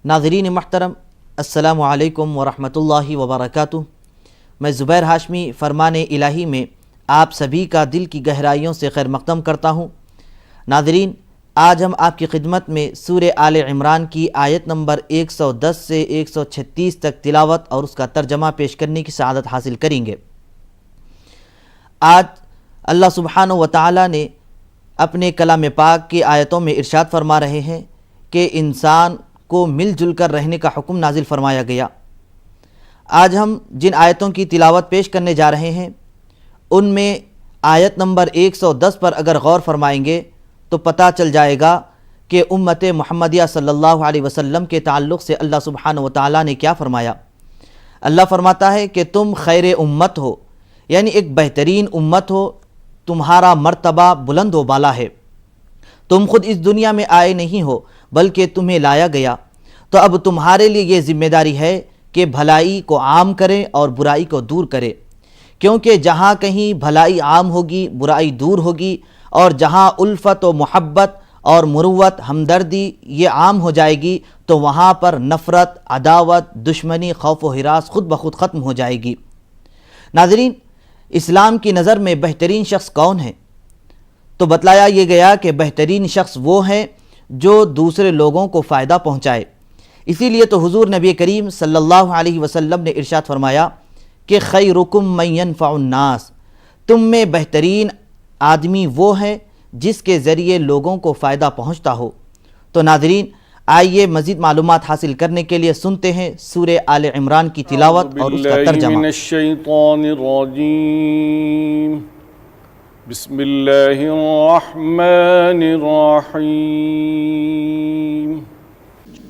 नाज़रीन महतरम, अस्सलामु अलैकुम वरहमतुल्लाहि वबरकातुहू। मैं ज़ुबैर हाशमी फ़रमाने इलाही में आप सभी का दिल की गहराइयों से खैर मक़दम करता हूँ। नाज़रीन, आज हम आपकी खिदमत में सूरे आले इमरान की आयत नंबर 110 से 136 तक तिलावत और उसका तर्जमा पेश करने की सआदत हासिल करेंगे। आज अल्लाह सुब्हानहू व तआला ने अपने कलाम पाक की आयतों में इरशाद फरमा रहे हैं कि इंसान को मिलजुल कर रहने का हुक्म नाजिल फरमाया गया। आज हम जिन आयतों की तिलावत पेश करने जा रहे हैं उनमें आयत नंबर 110 पर अगर गौर फरमाएंगे तो पता चल जाएगा कि उम्मत मुहम्मदिया सल्लल्लाहु अलैहि वसल्लम के ताल्लुक़ से अल्लाह सुब्हानहू व तआला ने क्या फरमाया। अल्लाह फरमाता है कि तुम खैर उम्मत हो, यानी एक बेहतरीन उम्मत हो, तुम्हारा मर्तबा बुलंद व बाला है। तुम खुद इस दुनिया में आए नहीं हो बल्कि तुम्हें लाया गया। तो अब तुम्हारे लिए ये ज़िम्मेदारी है कि भलाई को आम करें और बुराई को दूर करें, क्योंकि जहाँ कहीं भलाई आम होगी बुराई दूर होगी, और जहाँ उल्फ़त व मोहब्बत और मुरुव्वत हमदर्दी ये आम हो जाएगी तो वहाँ पर नफ़रत, अदावत, दुश्मनी, खौफ व हिरास खुद ब खुद ख़त्म हो जाएगी। नाज़रीन, इस्लाम की नज़र में बेहतरीन शख्स कौन है? तो बतलाया ये गया कि बेहतरीन शख्स वो हैं जो दूसरे लोगों को फ़ायदा पहुँचाए। इसीलिए तो हुज़ूर नबी करीम सल्लल्लाहु अलैहि वसल्लम ने इरशाद फरमाया कि खैरुकुम मन यनफ़उन्नास, तुम में बेहतरीन आदमी वो है जिसके ज़रिए लोगों को फ़ायदा पहुँचता हो। तो नाज़रीन, आइए मज़ीद मालूमात हासिल करने के लिए सुनते हैं सूरे आले इमरान की तिलावत और उसका तर्जमा। बिस्मिल्लाहिर्रहमानिर्रहीम।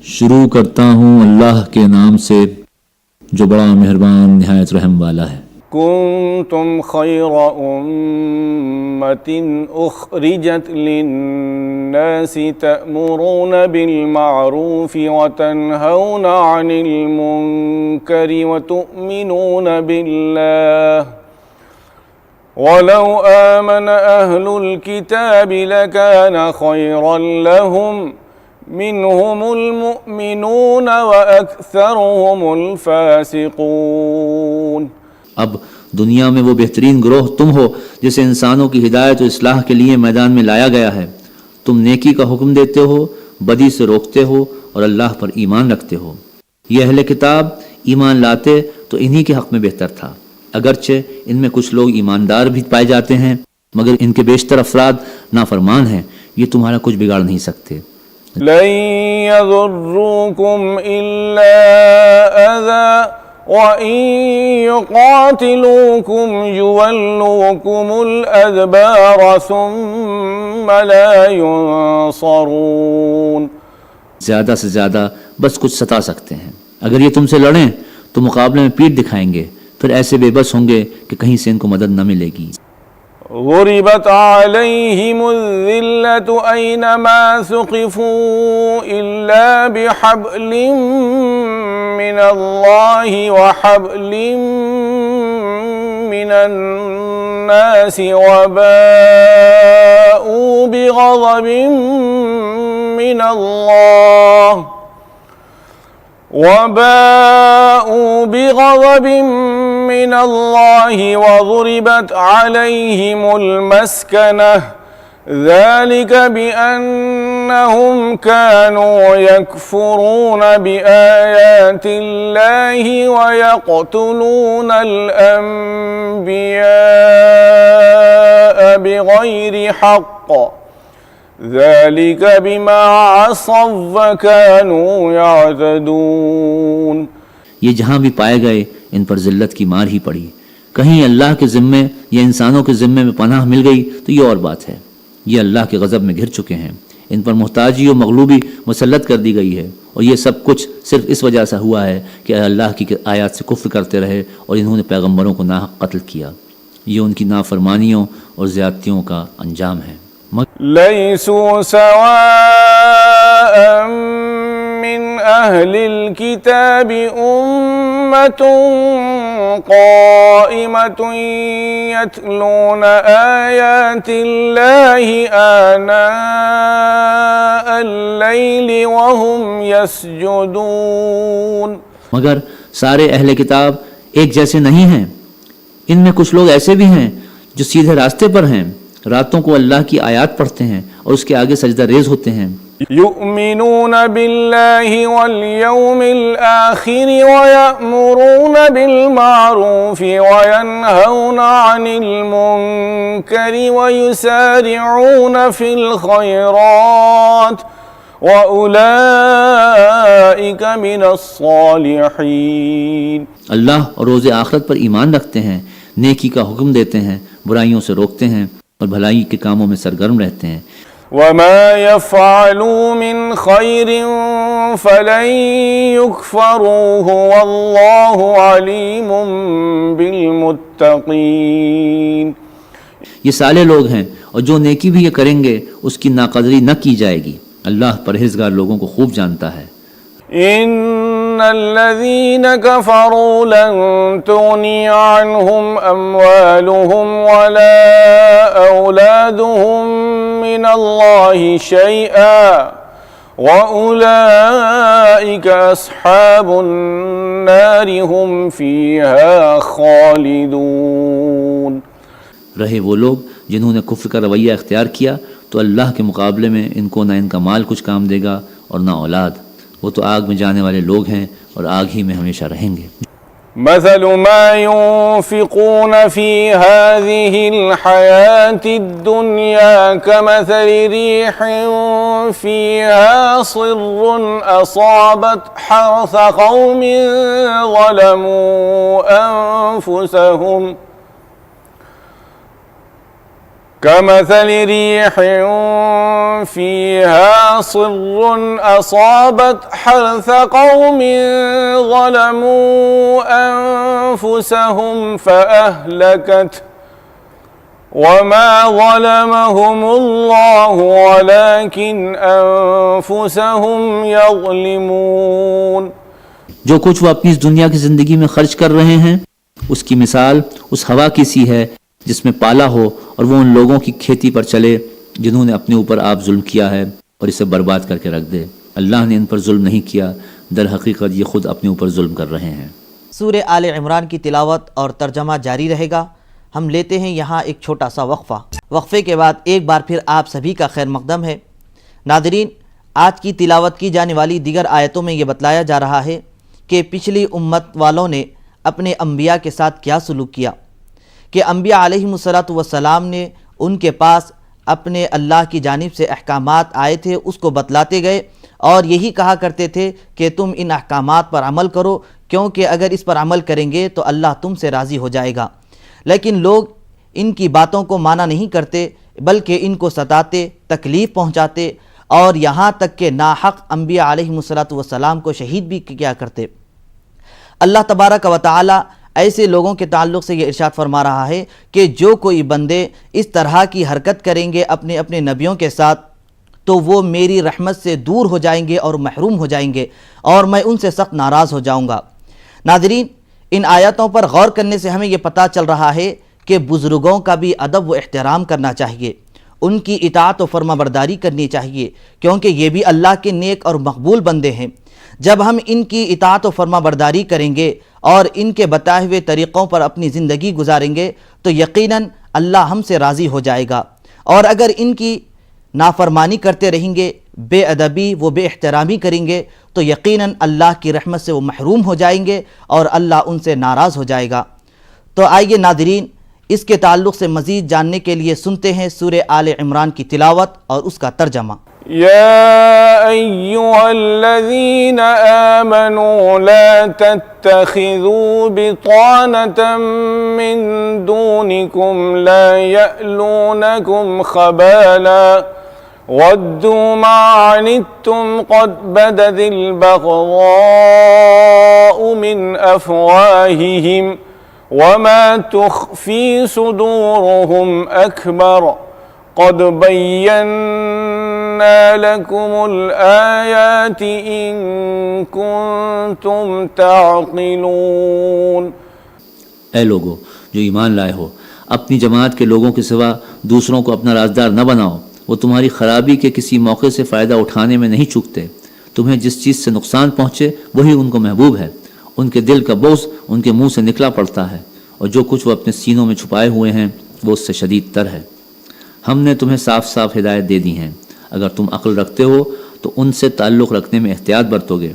शुरू करता हूँ अल्लाह के नाम से जो बड़ा मेहरबान निहायत रहम वाला है। कुन्तुम खैरा उम्मतिन उखरिजत लिन्नासि तअमुरून बिल मारूफि व तन्हौना अनिल मुनकरि व तुअमिनून बिल्लाह वलौ आमन अहलुल किताबि लकान खैरन लहुम मिनहुमुल मुमिनून व अक्सरुहुमुल फासिकून। अब दुनिया में वो बेहतरीन ग्रोह तुम हो जिसे इंसानों की हिदायत और इस्लाह के लिए मैदान में लाया गया है। तुम नेकी का हुक्म देते हो, बदी से रोकते हो और अल्लाह पर ईमान रखते हो। ये अहले किताब ईमान लाते तो इन्हीं के हक़ में बेहतर था, अगरचे इनमें कुछ लोग ईमानदार भी पाए जाते हैं, मगर इनके बेशतर अफराद नाफरमान हैं। ये तुम्हारा कुछ बिगाड़ नहीं सकते। लन यज़ुर्रुकुम इल्ला अज़ा व इन युक़ातिलूकुम युवल्लूकुमुल अदबार सुम्म ला युनसरून। ज़्यादा से ज़्यादा बस कुछ सता सकते हैं। अगर ये तुमसे लड़ें तो मुकाबले में पीठ दिखाएंगे, फिर ऐसे बेबस होंगे कि कहीं से इनको मदद न मिलेगी। ग़ुरिबत अलैहिमुज़्ज़िल्लतु ऐनमा सुक़िफ़ू इल्ला बिहब्लिम मिनल्लाहि व हब्लिम मिनन्नासि व बाऊ बिग़ज़बिन मिनल्लाहि व ज़ुरिबत अलैहिमुल मस्कनह ज़ालिक बिअन्नहुम कानू यकफ़ुरून बिआयातिल्लाहि व यक़्तुलूनल अंबिया बिग़ैरि हक़्क़ ज़ालिक बिमा असव व कानू यअतदून। ये जहाँ भी पाए गए इन पर जिल्लत की मार ही पड़ी। कहीं अल्लाह के ज़िम्मे या इंसानों के ज़िम्मे में पनाह मिल गई तो ये और बात है। ये अल्लाह के गज़ब में घिर चुके हैं। इन पर मुहताजी और मगलूबी मुसल्लत कर दी गई है, और ये सब कुछ सिर्फ इस वजह से हुआ है कि अल्लाह की आयत से कुफ्र करते रहे और इन्होंने पैगम्बरों को नाहक कत्ल किया। ये उनकी नाफरमानियों और ज़्यादतियों का अंजाम है। लैसू सवाअन मिन अहलिल किताबि उम्मतुन क़ाइमतुन यतलून आयातिल्लाहि आनाअल लैलि व हुम यसजुदून। मगर सारे अहले किताब एक जैसे नहीं हैं। इनमें कुछ लोग ऐसे भी हैं जो सीधे रास्ते पर हैं, रातों को अल्लाह की आयत पढ़ते हैं और उसके आगे सजदा रेज होते हैं। युमिनून बिल्लाहि वल यौमिल आखिर व यअमुरून बिल मारूफ व यनहौन अनिल मुनकर व युसारिऊन फिल खैरात व उलाइक मिनस्सालिहीन। अल्लाह और रोज़े आखिरत पर ईमान रखते हैं, नेकी का हुक्म देते हैं, बुराइयों से रोकते हैं और भलाई के कामों में सरगर्म रहते हैं। वमा यफ़अलू मिन खैरिन फलन युकफ़रूहु वल्लाहु अलीमुम बिलमुत्तक़ीन। ये साले लोग हैं और जो नेकी भी ये करेंगे उसकी नाकदरी न की जाएगी। अल्लाह परहेजगार लोगों को खूब जानता है। इन्नल्लज़ीन कफ़रू लन तुग़नी अन्हुम अम्वालुहुम वला औलादुहुम मिनल्लाहि शैआ व उलाइक अस्हाबुन नारि हुम फ़ीहा ख़ालिदून। रहे वो लोग जिन्होंने कुफ्र का रवैया इख्तियार किया तो अल्लाह के मुकाबले में इनको ना इनका माल कुछ काम देगा और ना औलाद। वो तो आग में जाने वाले लोग हैं और आग ही में हमेशा रहेंगे। मसलु मा युनफ़िक़ून फ़ी हाज़िहिल हयातिद दुनिया कमसलि रिहिन फ़ीहा सिर्रुन असाबत हर्स क़ौमिन ज़लमू अन्फुसहुम कमसलि रिहिन फ़ीहा सिर्रुन असाबत हर्स क़ौमिन ज़लमू अन्फुसहुम फ़अहलकत वमा ज़लमहुमुल्लाहु वलाकिन अन्फुसहुम यज़लिमून। जो कुछ वो अपनी इस दुनिया की ज़िंदगी में खर्च कर रहे हैं उसकी मिसाल उस हवा की सी है जिसमें पाला हो और वो उन लोगों की खेती पर चले जिन्होंने अपने ऊपर आप जुल्म किया है और इसे बर्बाद करके रख दे। अल्लाह ने इन पर जुल्म नहीं किया, दर हकीकत ये खुद अपने ऊपर जुल्म कर रहे हैं। सूरह आले इमरान की तिलावत और तर्जमा जारी रहेगा। हम लेते हैं यहाँ एक छोटा सा वक्फ़ा। वक्फ़े के बाद एक बार फिर आप सभी का खैर मक़दम है। नादरीन, आज की तिलावत की जाने वाली दीगर आयतों में ये बतलाया जा रहा है कि पिछली उम्मत वालों ने अपने अम्बिया के साथ क्या सलूक किया कि अम्बिया अलैहिमुस्सलातु वस्सलाम ने उनके पास अपने अल्लाह की जानिब से अहकामात आए थे उसको बतलाते गए और यही कहा करते थे कि तुम इन अहकामात पर अमल करो क्योंकि अगर इस पर अमल करेंगे तो अल्लाह तुमसे राज़ी हो जाएगा। लेकिन लोग इनकी बातों को माना नहीं करते बल्कि इनको सताते, तकलीफ़ पहुँचाते और यहाँ तक कि नाहक अम्बिया अलैहिमुस्सलातु वस्सलाम को शहीद भी किया करते। अल्लाह तबारक व तआला ऐसे लोगों के ताल्लुक़ से ये इरशाद फरमा रहा है कि जो कोई बंदे इस तरह की हरकत करेंगे अपने अपने नबियों के साथ तो वो मेरी रहमत से दूर हो जाएंगे और महरूम हो जाएंगे और मैं उनसे सख्त नाराज़ हो जाऊँगा। नाज़रीन, इन आयतों पर गौर करने से हमें ये पता चल रहा है कि बुज़ुर्गों का भी अदब व एहतराम करना चाहिए, उनकी इताअत व फरमाबरदारी करनी चाहिए क्योंकि ये भी अल्लाह के नेक और मकबूल बंदे हैं। जब हम इनकी इताअत व फरमाबरदारी करेंगे और इनके बताए हुए तरीक़ों पर अपनी ज़िंदगी गुजारेंगे तो यकीनन अल्लाह हमसे राज़ी हो जाएगा। और अगर इनकी नाफरमानी करते रहेंगे, बेअदबी व बेएहतरामी करेंगे तो यकीनन अल्लाह की रहमत से वो महरूम हो जाएंगे और अल्लाह उनसे नाराज़ हो जाएगा। तो आइए नाज़रीन, इसके ताल्लुक़ से मज़ीद जानने के लिए सुनते हैं सूरह आले इमरान की तिलावत और उसका तर्जमा। या अय्युहल्लज़ीना आमनू ला तत्तखिज़ू बितानतम मिन दूनिकुम ला यअलूनकुम खबाला वद्दू मा अनित्तुम क़द बदतिल बग़ज़ाउ मिन अफ़वाहिहिम वमा तुख़फ़ी सुदूरुहुम अकबर क़द बय्यन्ना लकुमुल आयाति इन कुंतुम ताक़िलून। ऐ लोगो जो ईमान लाए हो, अपनी जमात के लोगों के सिवा दूसरों को अपना राजदार न बनाओ। वो तुम्हारी खराबी के किसी मौके से फ़ायदा उठाने में नहीं चूकते। तुम्हें जिस चीज़ से नुकसान पहुँचे वही उनको महबूब है। उनके दिल का बोझ उनके मुंह से निकला पड़ता है और जो कुछ वो अपने सीनों में छुपाए हुए हैं वो उससे शदीद तर है। हमने तुम्हें साफ साफ हिदायत दे दी हैं। अगर तुम अक्ल रखते हो तो उनसे ताल्लुक़ रखने में एहतियात बरतोगे।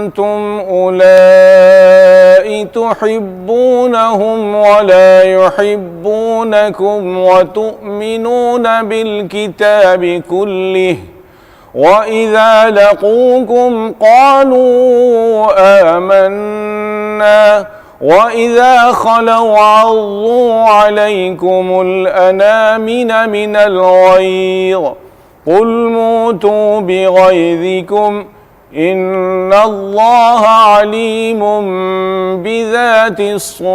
तुम उलाई तुहिब्बूनहुम वला युहिब्बूनकुम व तु'मिनून बिल किताबि कुल्लिहि व इज़ा लक़ूकुम क़ालू आमन्ना व इज़ा खलौ अज़्ज़ू अलैकुमुल अनामिन मिनल गैज़ क़ुल मूतू बिग़ैज़िकुम इन्नल्लाह अलीमुम बिज़ातिस्सुदूर।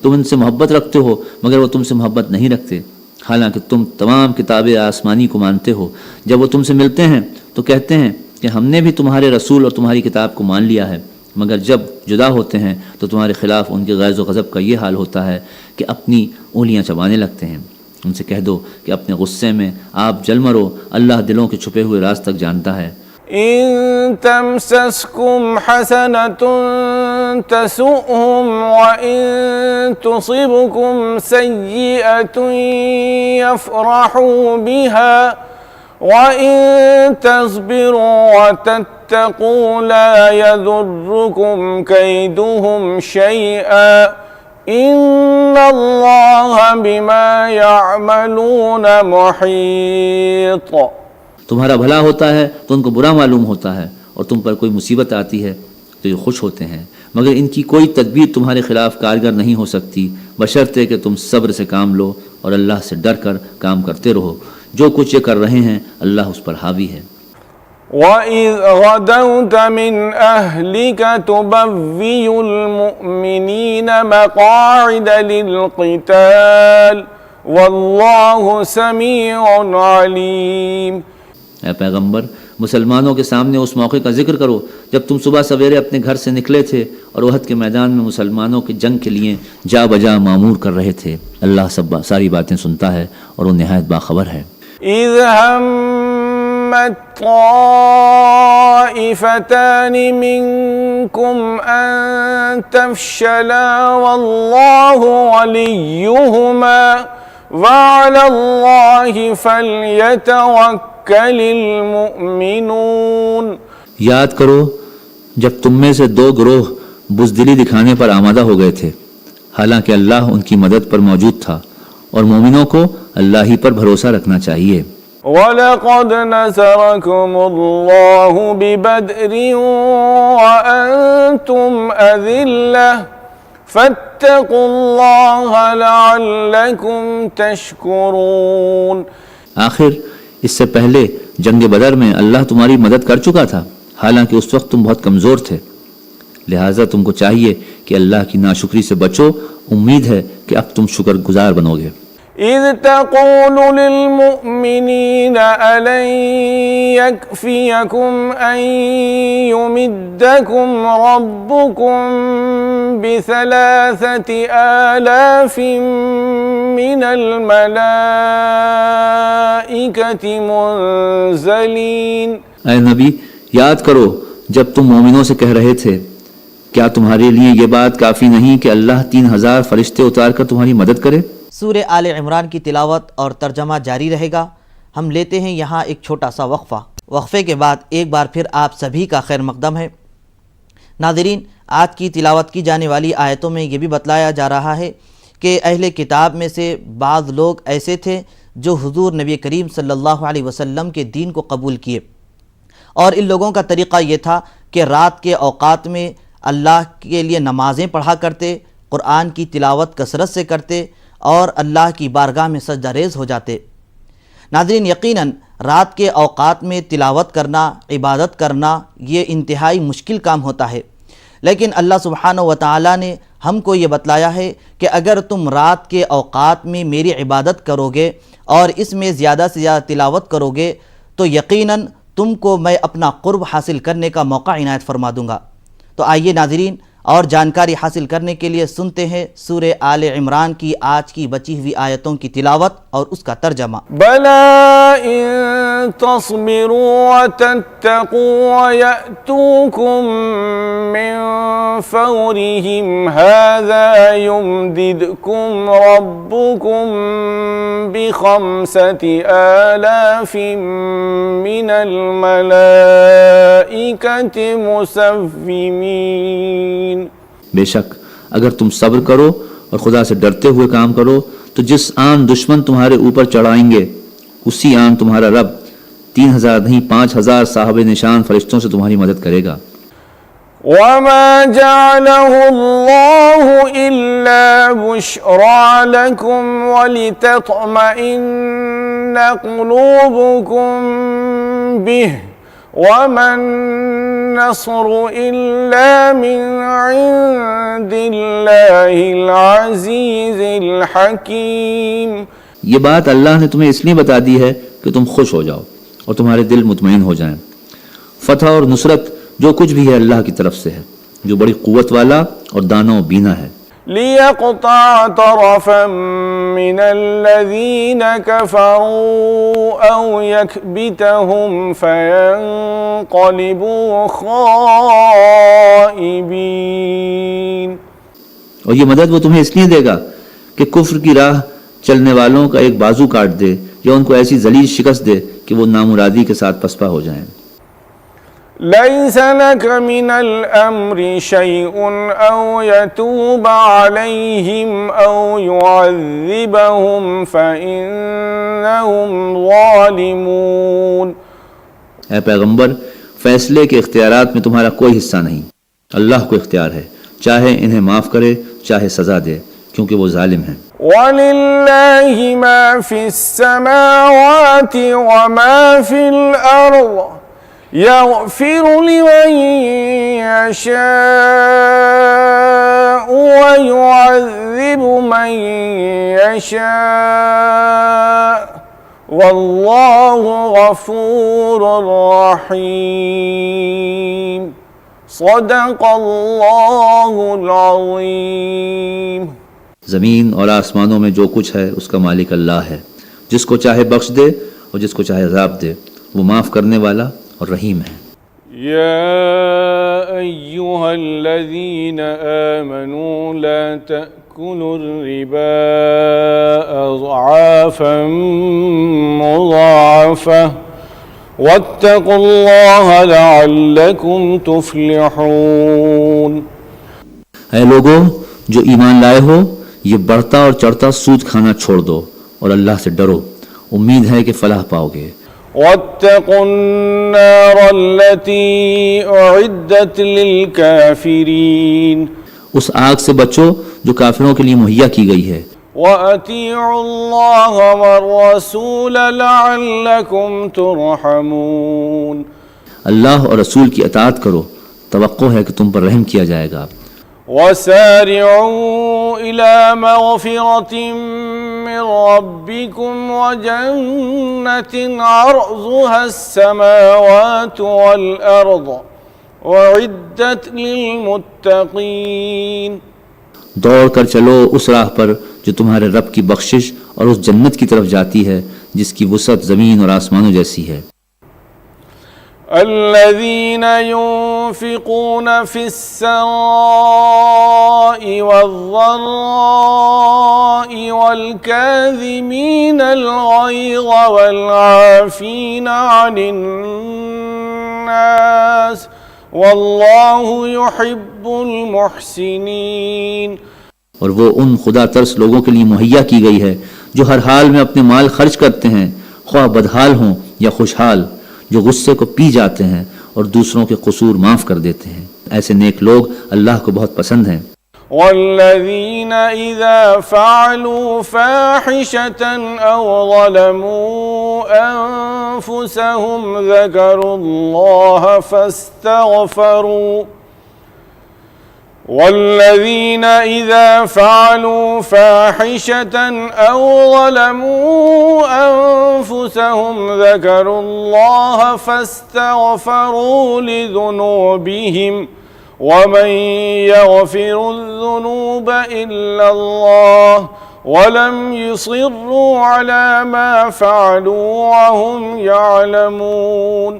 तुम उनसे मोहब्बत रखते हो मगर वो तुमसे मोहब्बत नहीं रखते, हालांकि तुम तमाम किताबें आसमानी को मानते हो। जब वो तुमसे मिलते हैं तो कहते हैं कि हमने भी तुम्हारे रसूल और तुम्हारी किताब को मान लिया है, मगर जब जुदा होते हैं तो तुम्हारे खिलाफ उनके गैज़ व गज़ब का ये हाल होता है कि अपनी उंगलियां चबाने लगते हैं। उनसे कह दो कि अपने गुस्से में आप जल मरो, अल्लाह दिलों के छुपे हुए राज तक जानता है। इन तमसस्कुम हसनतुन तसुहुम व इन तुसिबकुम सय्यिअतुन यफ़रहू बिहा व इन तस्बिरू व तत्तक़ू ला यदुर्रुकुम कैदुहुम शैअन इन्नल्लाह बिमा यअमलून मुहीत। तुम्हारा भला होता है तो उनको बुरा मालूम होता है और तुम पर कोई मुसीबत आती है तो ये खुश होते हैं, मगर इनकी कोई तदबीर तुम्हारे खिलाफ कारगर नहीं हो सकती बशर्ते कि तुम सब्र से काम लो और अल्लाह से डर कर काम करते रहो। जो कुछ ये कर रहे हैं अल्लाह उस पर हावी है। वइज़ गदौत मिन अहलिका तुबव्विउल मुअ्मिनीन मक़ाइद लिल-क़िताल वल्लाहु समीउन अलीम। ऐ पैगंबर, मुसलमानों के सामने उस मौके का जिक्र करो जब तुम सुबह सवेरे अपने घर से निकले थे और ओहद के मैदान में मुसलमानों की जंग के लिए जा बजा मामूर कर रहे थे। अल्लाह सब सारी बातें सुनता है और वो निहायत बाखबर है। इज़ हम्मत ताइफ़तानि मिनकुम अन तफ़शला वल्लाहु वलियुहुमा वअलल्लाहि फल्यतवक्कलिल मुमिनून। याद करो जब तुम में से दो गिरोह बुज़दिली दिखाने पर आमादा हो गए थे, हालांकि अल्लाह उनकी मदद पर मौजूद था और मोमिनों को अल्लाह ही पर भरोसा रखना चाहिए। वलक़द नसरकुमुल्लाहु बिबद्रिन वअंतुम अज़िल्लह फत्तक़ुल्लाह लअल्लकुम तशकुरून। आखिर इससे पहले जंग बदर में अल्लाह तुम्हारी मदद कर चुका था, हालांकि उस वक्त तुम बहुत कमज़ोर थे। लिहाजा तुमको चाहिए कि अल्लाह की नाशुक्री से बचो। उम्मीद है कि अब तुम शुक्रगुजार बनोगे। इज़ तक़ूलु लिलमुअ्मिनीना अलन यकफ़ियकुम अन युमिद्दकुम रब्बुकुम बिसलासति आलाफिन मिनल मलाइकति मुनज़लीन। ऐ नबी, याद करो जब तुम मोमिनों से कह रहे थे, क्या तुम्हारे लिए ये बात काफ़ी नहीं कि अल्लाह 3000 फरिश्ते उतार कर तुम्हारी मदद करे। सूरे आले इमरान की तिलावत और तर्जमा जारी रहेगा। हम लेते हैं यहाँ एक छोटा सा वक्फ़ा। वक्फ़े के बाद एक बार फिर आप सभी का खैर मकदम है। नाज़रीन, आज की तिलावत की जाने वाली आयतों में ये भी बतलाया जा रहा है कि अहले किताब में से बाज़ लोग ऐसे थे जो हुज़ूर नबी करीम सल्लल्लाहु अलैहि वसल्लम के दीन को कबूल किए, और इन लोगों का तरीक़ा ये था कि रात के औक़ात में अल्लाह के लिए नमाज़ें पढ़ा करते, क़ुरआन की तिलावत कसरत से करते और अल्लाह की बारगाह में सजदा रेज़ हो जाते। नाज़रीन, यकीनन रात के औक़ात में तिलावत करना, इबादत करना ये इंतहाई मुश्किल काम होता है, लेकिन अल्लाह सुब्हानहू व तआला ने हमको ये बतलाया है कि अगर तुम रात के औकात में मेरी इबादत करोगे और इसमें ज़्यादा से ज़्यादा तिलावत करोगे तो यकीनन तुमको मैं अपना क़ुर्ब हासिल करने का मौका इनायत फरमा दूँगा। तो आइए नाज़रीन, और जानकारी हासिल करने के लिए सुनते हैं सूरे आले इमरान की आज की बची हुई आयतों की तिलावत और उसका तर्जमा। बला इन तस्बिरू व तत्तकू व यअतूकुम मिन फौरिहिम हाज़ा युमदिदकुम रब्बुकुम बिखम्सति आलाफिन मिनल मलाइकति मुसव्विमीन। बेशक अगर तुम सब्र करो और खुदा से डरते हुए काम करो तो जिस आन दुश्मन तुम्हारे ऊपर चढ़ाएंगे उसी आन तुम्हारा रब 3000 नहीं 5000 साहब निशान फरिश्तों से तुम्हारी मदद करेगा। वमा जअलहुल्लाहु इल्ला बुश्रा लकुम वलितत्मइन्न क़ुलूबुकुम बिह वमन नस्रु इल्ला मिन इंदिल्लाहिल अज़ीज़िल हकीम। ये बात अल्लाह ने तुम्हें इसलिए बता दी है कि तुम खुश हो जाओ और तुम्हारे दिल मुतमईन हो जाएं। फतह और नुसरत जो कुछ भी है अल्लाह की तरफ से है, जो बड़ी कुव्वत वाला और दानो बीना है। लियक़ता तरफ़न मिनल्लज़ीन कफ़रू औ यकबितहुम फ़यन्क़लिबू ख़ाइबीन। और ये मदद वो तुम्हें इसलिए देगा कि कुफ्र की राह चलने वालों का एक बाजू काट दे या उनको ऐसी जलील शिकस्त दे कि वो नामुरादी के साथ पसपा हो जाएं। लैस लक मिनल अम्रि शैउन औ यतूब अलैहिम औ युअज़्ज़िबहुम फ़इन्नहुम ज़ालिमून। ऐ पैगंबर, फैसले के इख्तियारात में तुम्हारा कोई हिस्सा नहीं, अल्लाह को इख्तियार है, चाहे इन्हें माफ़ करे चाहे सज़ा दे, क्योंकि वो जालिम हैं। वलिल्लाहि मा फिस्समावाति व मा फिल अर्ज़ यग़फ़िरु लिमन यशाअ व युअज़्ज़िबु मन यशाअ वल्लाहु गफ़ूरुर रहीम। सदक़ल्लाहुल अज़ीम। ज़मीन और आसमानों में जो कुछ है उसका मालिक अल्लाह है, जिसको चाहे बख्श दे और जिसको चाहे अज़ाब दे, वो माफ़ करने वाला और रहीम है। या अय्युहल्लज़ीन आमनू ला तअकुलुर रिबा अज़आफ़न मुज़ाअफ़ा वत्तक़ुल्लाह लअल्लकुम तुफ़्लिहून। ऐ लोगों जो ईमान लाए हो, ये बढ़ता और चढ़ता सूद खाना छोड़ दो और अल्लाह से डरो, उम्मीद है कि फलाह पाओगे। वत्तक़ुन्नारल्लती उइद्दत लिलकाफ़िरीन। उस आग से बचो जो काफिरों के लिए मुहैया की गई है। वअतीउल्लाह वर्रसूल लअल्लकुम तुरहमून। अल्लाह और रसूल की अताअत करो, तवक्को है कि तुम पर रहम किया जाएगा। वसारिऊ इला मग़फ़िरतिन मिन रब्बिकुम व जन्नतिन अर्ज़ुहस-समावातु वल अर्ज़ उइद्दत लिलमुत्तक़ीन। दौड़ कर चलो उस राह पर जो तुम्हारे रब की बख्शिश और उस जन्नत की तरफ जाती है जिसकी वुसअत ज़मीन और आसमानों जैसी है। الذين ينفقون في السراء والضراء والكاظمين الغيظ والعافين عن الناس والله يحب المحسنين। और वो उन खुदा तरस लोगों के लिए मुहैया की गई है जो हर हाल में अपने माल खर्च करते हैं, ख्वाह बदहाल हों या खुशहाल, जो गुस्से को पी जाते हैं और दूसरों के कसूर माफ़ कर देते हैं। ऐसे नेक लोग अल्लाह को बहुत पसंद हैं। वल्लज़ीन इज़ा फ़अलू फ़ाहिशतन औ ज़लमू अन्फुसहुम ज़करुल्लाह फ़स्तग़फ़रू वल्लज़ीन इज़ा फ़अलू फ़ाहिशतन औ ज़लमू अन्फुसहुम ज़करुल्लाह फ़स्तग़फ़रू लिज़ुनूबिहिम वमन यग़फिरुज़्ज़ुनूब इल्लल्लाह वलम युसिर्रू अला मा फ़अलू वहुम यअलमून।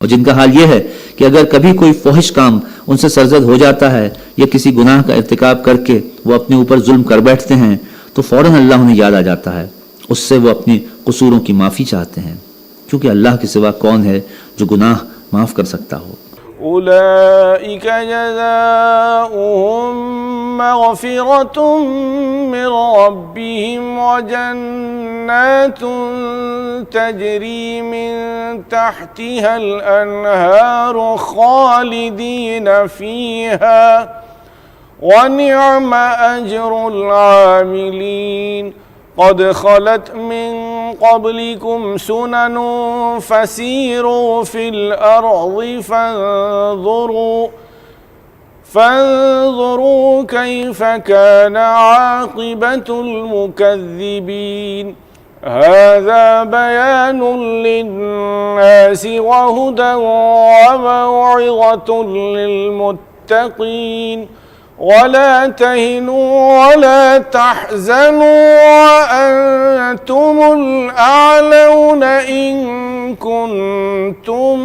और जिनका हाल यह है कि अगर कभी कोई फौहिश काम उनसे सरजद हो जाता है या किसी गुनाह का इर्तिकाब करके वो अपने ऊपर जुल्म कर बैठते हैं तो फौरन अल्लाह उन्हें याद आ जाता है, उससे वो अपनी कसूरों की माफ़ी चाहते हैं, क्योंकि अल्लाह के सिवा कौन है जो गुनाह माफ़ कर सकता हो। उलाइक जज़ाउहुम मग़फ़िरतुम मिन रब्बिहिम व जन्नातुन तजरी मिन तहतिहल अन्हारु खालिदीन फ़ीहा व निअम अज्रुल आमिलीन। क़द ख़लत मिन क़ब्लिकुम सुनन फ़सीरू फ़िल अर्ज़ि फ़न्ज़ुरू कैफ़ कान आक़िबतुल मुकज़्ज़िबीन। हाज़ा बयानुन लिन्नासि व हुदन व मौइज़तुन लिल्मुत्तक़ीन। वला तहिनू वला तहज़नू वअन्तुमुल अअलौन इन कुन्तुम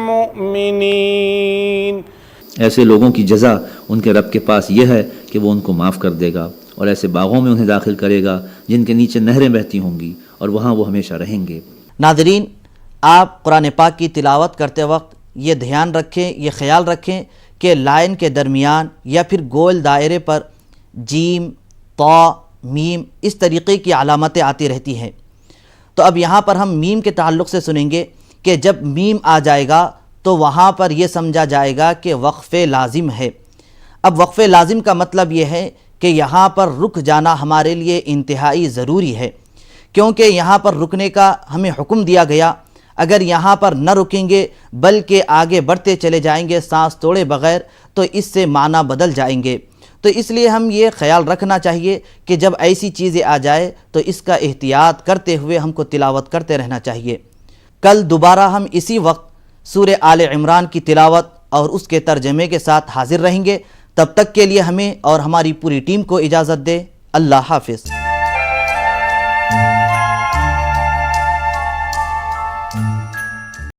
मुमिनीन। ऐसे लोगों की जज़ा उनके रब के पास यह है कि वो उनको माफ़ कर देगा और ऐसे बागों में उन्हें दाखिल करेगा जिनके नीचे नहरें बहती होंगी और वहाँ वो हमेशा रहेंगे। नाज़रीन, आप कुरान पाक की तिलावत करते वक्त ये ध्यान रखें, ये ख्याल रखें कि लाइन के दरमियान या फिर गोल दायरे पर जीम, तौ, मीम इस तरीक़े की अलामतें आती रहती हैं। तो अब यहाँ पर हम मीम के ताल्लुक़ से सुनेंगे कि जब मीम आ जाएगा तो वहाँ पर यह समझा जाएगा कि वक्फ़े लाजिम है। अब वक्फ़े लाजिम का मतलब ये है कि यहाँ पर रुक जाना हमारे लिए इंतहाई ज़रूरी है, क्योंकि यहाँ पर रुकने का हमें हुक्म दिया गया। अगर यहाँ पर न रुकेंगे बल्कि आगे बढ़ते चले जाएंगे सांस तोड़े बग़ैर तो इससे माना बदल जाएंगे। तो इसलिए हम ये ख्याल रखना चाहिए कि जब ऐसी चीज़ें आ जाए तो इसका एहतियात करते हुए हमको तिलावत करते रहना चाहिए। कल दोबारा हम इसी वक्त सूरह आले इमरान की तिलावत और उसके तर्जमे के साथ हाजिर रहेंगे। तब तक के लिए हमें और हमारी पूरी टीम को इजाज़त दे। अल्लाह हाफ़िज़।